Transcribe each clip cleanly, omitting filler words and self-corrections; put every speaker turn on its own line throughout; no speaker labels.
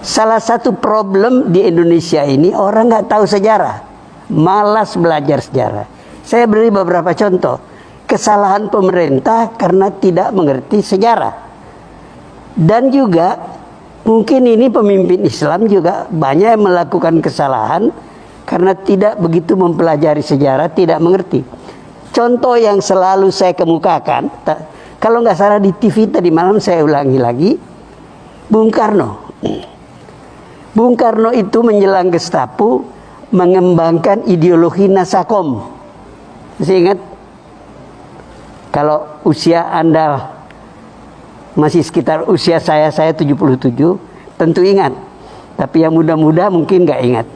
Salah satu problem di Indonesia ini orang nggak tahu sejarah, malas belajar sejarah. Saya beri beberapa contoh kesalahan pemerintah karena tidak mengerti sejarah. Dan juga mungkin ini pemimpin Islam juga banyak yang melakukan kesalahan karena tidak begitu mempelajari sejarah, tidak mengerti. Contoh yang selalu saya kemukakan, kalau nggak salah di TV tadi malam saya ulangi lagi, Bung Karno. Bung Karno itu menjelang Gestapo mengembangkan ideologi Nasakom. Masih ingat? Kalau usia Anda masih sekitar usia saya 77, tentu ingat. Tapi yang muda-muda mungkin nggak ingat.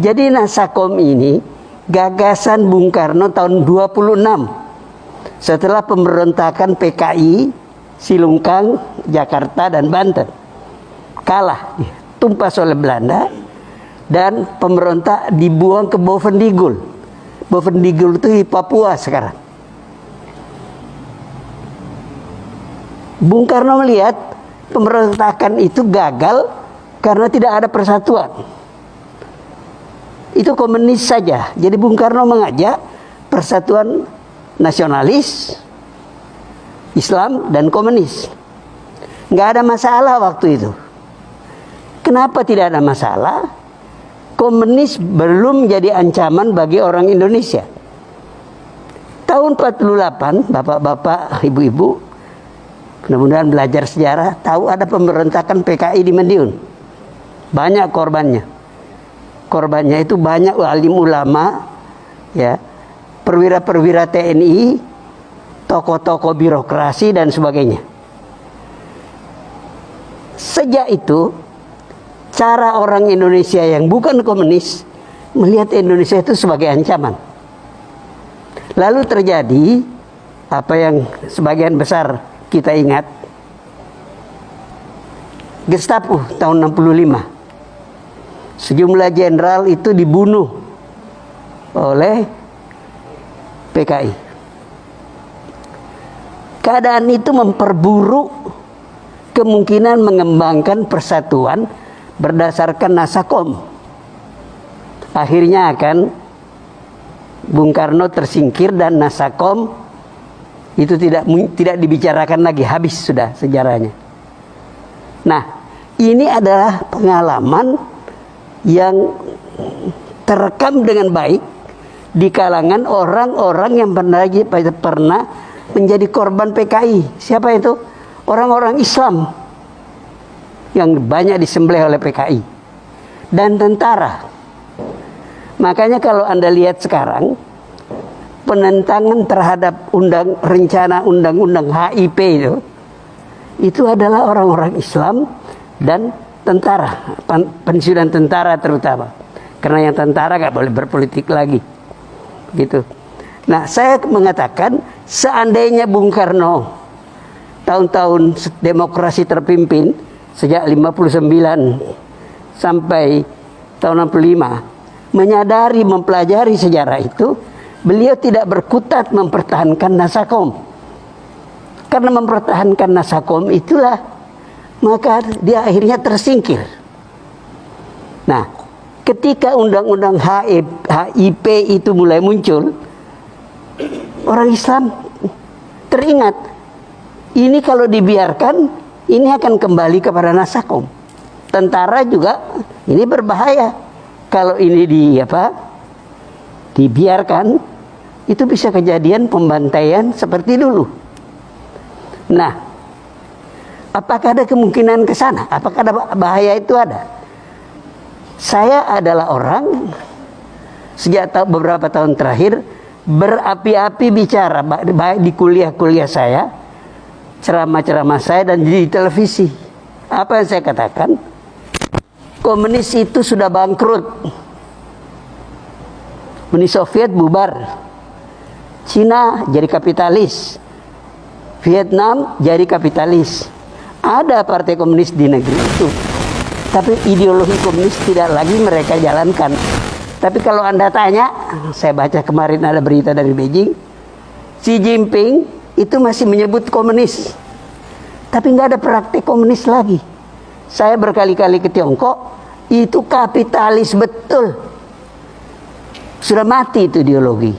Jadi Nasakom ini gagasan Bung Karno tahun 26. Setelah pemberontakan PKI, Silungkang, Jakarta, dan Banten. Kalah, tumpas oleh Belanda. Dan pemberontak dibuang ke Bovendigul. Bovendigul itu di Papua sekarang. Bung Karno melihat pemberontakan itu gagal karena tidak ada persatuan. Itu komunis saja. Jadi Bung Karno mengajak persatuan nasionalis, Islam, dan komunis. Nggak ada masalah waktu itu. Kenapa tidak ada masalah? Komunis belum jadi ancaman bagi orang Indonesia. Tahun 48, bapak-bapak, ibu-ibu, mudah-mudahan belajar sejarah, tahu ada pemberontakan PKI di Madiun. Banyak korbannya. Korbannya itu banyak alim ulama, ya, perwira-perwira TNI, tokoh-tokoh birokrasi, dan sebagainya. Sejak itu, cara orang Indonesia yang bukan komunis melihat Indonesia itu sebagai ancaman. Lalu terjadi apa yang sebagian besar kita ingat, Gestapo tahun 65. Sejumlah jenderal itu dibunuh oleh PKI. Keadaan itu memperburuk kemungkinan mengembangkan persatuan berdasarkan Nasakom. Akhirnya akan Bung Karno tersingkir dan Nasakom itu tidak dibicarakan lagi, habis sudah sejarahnya. Nah, ini adalah pengalaman yang terekam dengan baik di kalangan orang-orang yang pernah menjadi korban PKI. Siapa itu? Orang-orang Islam yang banyak disembelih oleh PKI dan tentara. Makanya kalau Anda lihat sekarang penentangan terhadap rencana undang-undang HIP itu adalah orang-orang Islam dan tentara, pensiunan tentara terutama. Karena yang tentara nggak boleh berpolitik lagi, gitu. Nah, saya mengatakan seandainya Bung Karno tahun-tahun demokrasi terpimpin sejak 59 sampai tahun 65 menyadari, mempelajari sejarah itu, beliau tidak berkutat mempertahankan Nasakom. Karena mempertahankan Nasakom itulah maka dia akhirnya tersingkir. Nah, ketika undang-undang HIP itu mulai muncul, orang Islam teringat, ini kalau dibiarkan, ini akan kembali kepada Nasakom. Tentara juga, ini berbahaya. Kalau ini dibiarkan, itu bisa kejadian pembantaian seperti dulu. Nah, apakah ada kemungkinan ke sana? Apakah ada bahaya itu ada? Saya adalah orang sejak beberapa tahun terakhir berapi-api bicara baik di kuliah-kuliah saya, ceramah-ceramah saya, dan di televisi. Apa yang saya katakan? Komunis itu sudah bangkrut. Uni Soviet bubar. Cina jadi kapitalis. Vietnam jadi kapitalis. Ada partai komunis di negeri itu, tapi ideologi komunis tidak lagi mereka jalankan. Tapi kalau Anda tanya, saya baca kemarin ada berita dari Beijing, Xi Jinping itu masih menyebut komunis, tapi nggak ada praktik komunis lagi. Saya berkali-kali ke Tiongkok, itu kapitalis betul. Sudah mati itu ideologi.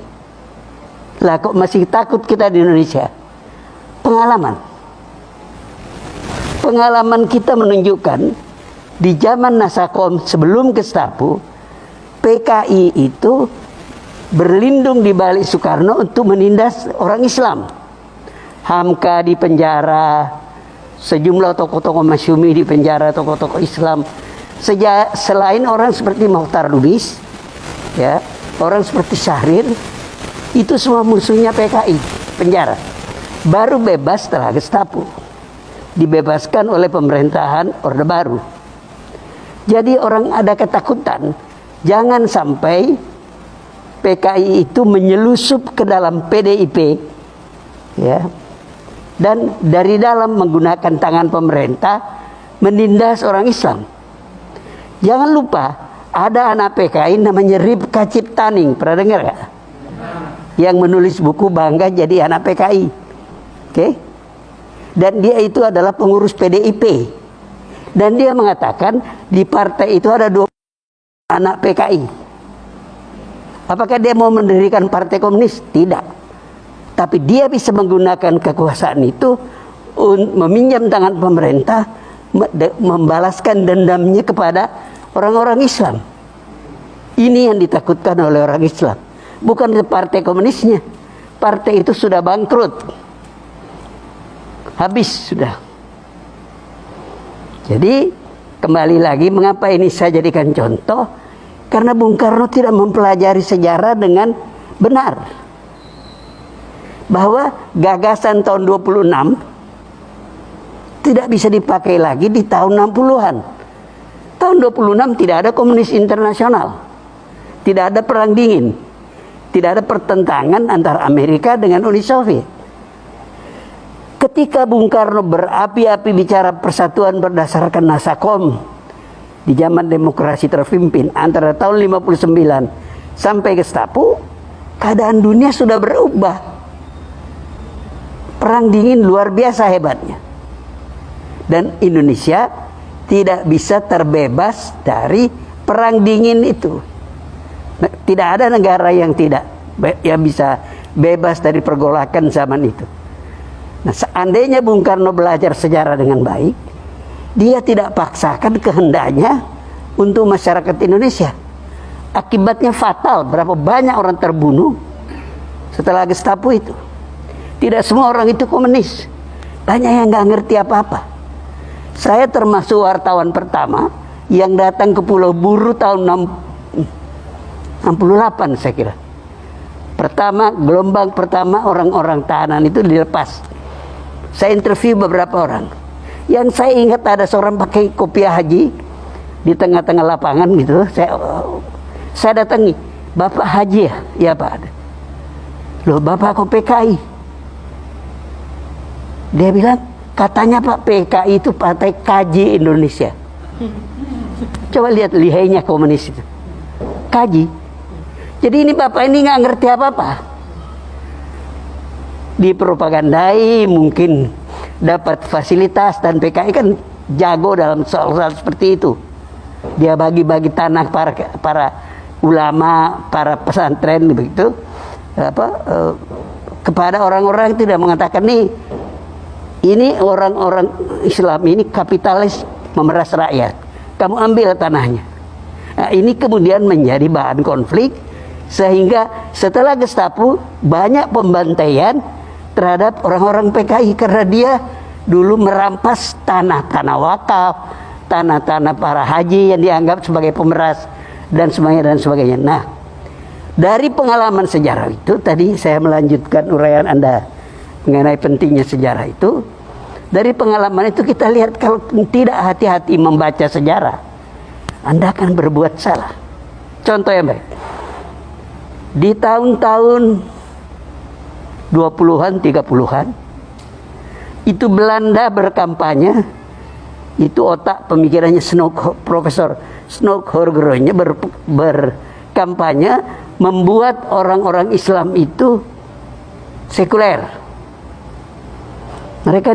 Lah kok masih takut kita di Indonesia? Pengalaman kita menunjukkan di zaman Nasakom sebelum Gestapo, PKI itu berlindung di balik Soekarno untuk menindas orang Islam. Hamka di penjara, sejumlah tokoh-tokoh Masyumi di penjara, tokoh-tokoh Islam. Selain orang seperti Mokhtar Lubis, ya, orang seperti Syahrir, itu semua musuhnya PKI, penjara. Baru bebas setelah Gestapo, dibebaskan oleh pemerintahan Orde Baru. Jadi orang ada ketakutan, jangan sampai PKI itu menyelusup ke dalam PDIP, ya, dan dari dalam menggunakan tangan pemerintah menindas orang Islam. Jangan lupa ada anak PKI namanya Ripka Ciptaning, pernah dengar gak? Yang menulis buku Bangga Jadi Anak PKI. Oke? Dan dia itu adalah pengurus PDIP. Dan dia mengatakan di partai itu ada 2 anak PKI. Apakah dia mau mendirikan partai komunis? Tidak. Tapi dia bisa menggunakan kekuasaan itu meminjam tangan pemerintah, membalaskan dendamnya kepada orang-orang Islam. Ini yang ditakutkan oleh orang Islam, bukan partai komunisnya. Partai itu sudah bangkrut, habis sudah. Jadi kembali lagi, mengapa ini saya jadikan contoh? Karena Bung Karno tidak mempelajari sejarah dengan benar, bahwa gagasan tahun 26 tidak bisa dipakai lagi di tahun 60-an. Tahun 26 tidak ada komunis internasional, tidak ada perang dingin, tidak ada pertentangan antara Amerika dengan Uni Soviet. Ketika Bung Karno berapi-api bicara persatuan berdasarkan Nasakom di zaman demokrasi terpimpin antara tahun 59 sampai Gestapo, keadaan dunia sudah berubah. Perang dingin luar biasa hebatnya. Dan Indonesia tidak bisa terbebas dari perang dingin itu. Tidak ada negara yang bisa bebas dari pergolakan zaman itu. Nah, seandainya Bung Karno belajar sejarah dengan baik, dia tidak paksakan kehendaknya untuk masyarakat Indonesia. Akibatnya fatal, berapa banyak orang terbunuh setelah Gestapo itu. Tidak semua orang itu komunis, banyak yang nggak ngerti apa-apa. Saya termasuk wartawan pertama yang datang ke Pulau Buru tahun 68 saya kira. Gelombang pertama orang-orang tahanan itu dilepas. Saya interview beberapa orang. Yang saya ingat ada seorang pakai kopiah haji di tengah-tengah lapangan gitu. Saya datangi, Bapak Haji ya? Ya Pak. Loh, Bapak kok PKI? Dia bilang, katanya Pak, PKI itu Partai Kaji Indonesia. Coba lihat lihainya komunis itu. Kaji. Jadi ini Bapak ini nggak ngerti apa-apa. Dipropagandai, mungkin dapat fasilitas, dan PKI kan jago dalam soal-soal seperti itu. Dia bagi-bagi tanah para ulama, para pesantren begitu, kepada orang-orang yang tidak mengatakan ini orang-orang Islam ini kapitalis memeras rakyat, kamu ambil tanahnya. Nah, ini kemudian menjadi bahan konflik, sehingga setelah Gestapo banyak pembantaian terhadap orang-orang PKI karena dia dulu merampas tanah-tanah wakaf, tanah-tanah para haji yang dianggap sebagai pemeras dan sebagainya. Nah, dari pengalaman sejarah itu, tadi saya melanjutkan uraian Anda mengenai pentingnya sejarah itu. Dari pengalaman itu kita lihat, kalau tidak hati-hati membaca sejarah, Anda akan berbuat salah. Contoh yang baik, di tahun-tahun 20-an, 30-an, itu Belanda berkampanye, itu otak pemikirannya Profesor Snoeck-Horgeroonya berkampanye membuat orang-orang Islam itu sekuler. Mereka